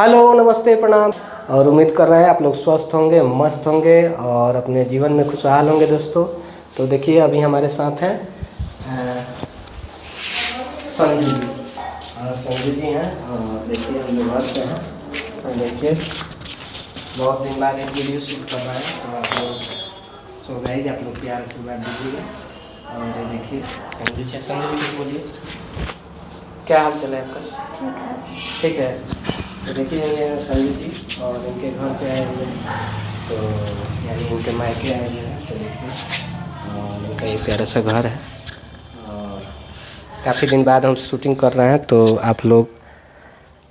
Hello, नमस्ते, प्रणाम। और उम्मीद कर रहे हैं आप लोग स्वस्थ होंगे, मस्त होंगे और अपने जीवन में खुशहाल होंगे दोस्तों। तो देखिए अभी हमारे साथ हैं संजू जी। संजू जी हैं और देखिए हम लोग घर पे हैं और देखिए बहुत दिन बाद एक वीडियो शूट कर रहे हैं। तो आप लोग सो गए, आप लोग प्यार से बात दीजिएगा। और ये देखिए संजू जी, संजू जी बोलिए क्या हाल चल है आपका? ठीक है। तो देखिए ये संजू जी और इनके घर पे आए हुए हैं, तो यानी इनके मायके आए हुए हैं। तो देखिए और इनका ये प्यारा सा घर है और काफ़ी दिन बाद हम शूटिंग कर रहे हैं। तो आप लोग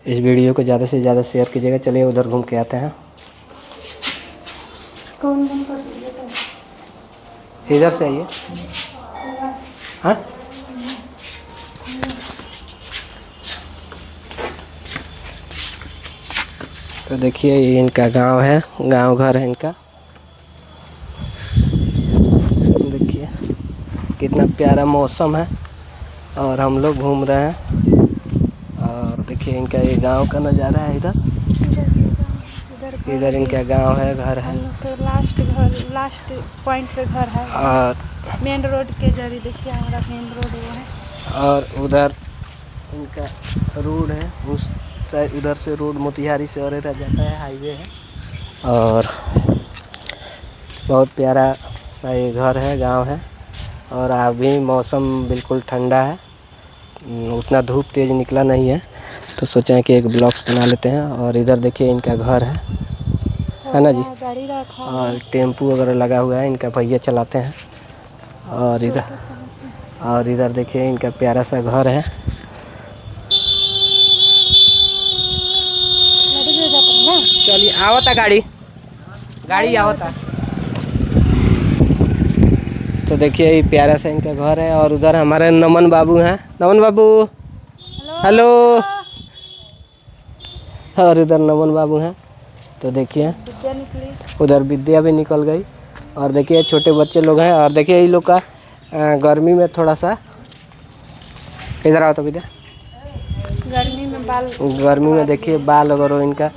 इस वीडियो को ज़्यादा से ज़्यादा शेयर कीजिएगा। चलिए उधर घूम के आते हैं। कौन इधर से आइए। हाँ तो देखिए ये इनका गांव है, गांव घर है इनका। देखिए कितना प्यारा मौसम है और हम लोग घूम रहे हैं। और देखिए इनका ये गांव का नज़ारा है। इधर इनका गांव है, घर है। तो लास्ट पॉइंट पे घर है और मेन रोड के जरिए देखिए हमारा मेन रोड वो है। और उधर इनका रोड है, उस उधर से रोड मोतिहारी से और रह जाता है, हाईवे है। और बहुत प्यारा सा ये घर है, गांव है। और अभी मौसम बिल्कुल ठंडा है, उतना धूप तेज़ निकला नहीं है। तो सोचा कि एक ब्लॉग्स बना लेते हैं। और इधर देखिए इनका घर है ना जी। गाड़ी रखा और टेम्पू वगैरह लगा हुआ है, इनका भैया चलाते हैं। और इधर देखिए इनका प्यारा सा घर है। चलिए आवता गाड़ी आवता। तो देखिए ये प्यारा सा इनका घर है। और उधर हमारे नमन बाबू हैं। नमन बाबू हेलो। और इधर नमन बाबू हैं। तो देखिए उधर विद्या भी निकल गई। और देखिए छोटे बच्चे लोग हैं। और देखिए ये लोग का गर्मी में थोड़ा सा इधर आओ तो विद्या। गर्मी में देखिए बाल वगैरह इनका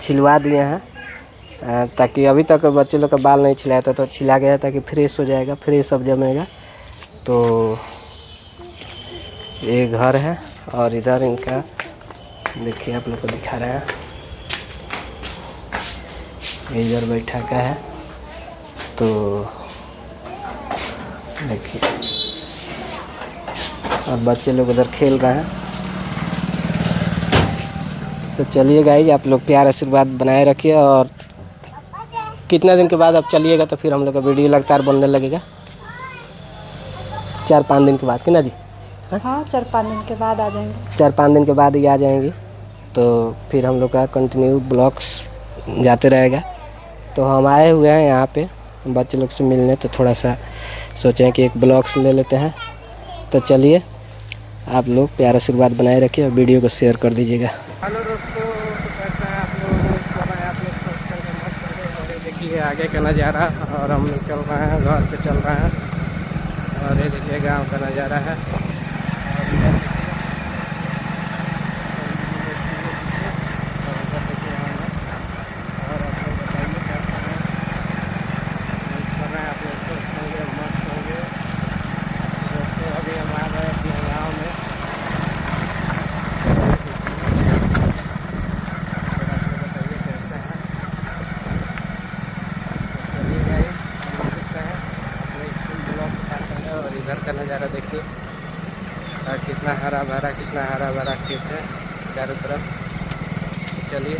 छिलवा दिए हैं, ताकि अभी तक बच्चे लोग का बाल नहीं छिलाया था, तो छिला गया ताकि फ्रेश हो जाएगा, फ्रेश सब जमेगा। तो ये घर है। और इधर इनका देखिए आप लोग को दिखा रहे हैं, इधर बैठा का है। तो देखिए और बच्चे लोग उधर खेल रहे हैं। तो चलिए गाइस आप लोग प्यार आशीर्वाद बनाए रखिए। और कितना दिन के बाद आप चलिएगा तो फिर हम लोग का वीडियो लगातार बनने लगेगा। 4-5 दिन के बाद कि ना जी? हाँ 4-5 दिन के बाद आ जाएंगे। 4-5 दिन के बाद ही आ जाएंगी। तो फिर हम लोग का कंटिन्यू ब्लॉग्स जाते रहेगा। तो हम आए हुए हैं यहाँ पे बच्चे लोग से मिलने, तो थोड़ा सा सोचें कि एक ब्लॉग्स ले लेते हैं। तो चलिए आप लोग प्यार आशीर्वाद बनाए रखिए और वीडियो को शेयर कर दीजिएगा। हेलो दोस्तों, तो कैसा है आप लोग? देखिए आगे का नज़ारा। और हम लोग चल रहे हैं, घर पे चल रहे हैं। और ये देखिए गांव का नज़ारा है। और इधर का नज़ारा देखिए कितना हरा भरा खेत है चारों तरफ। चलिए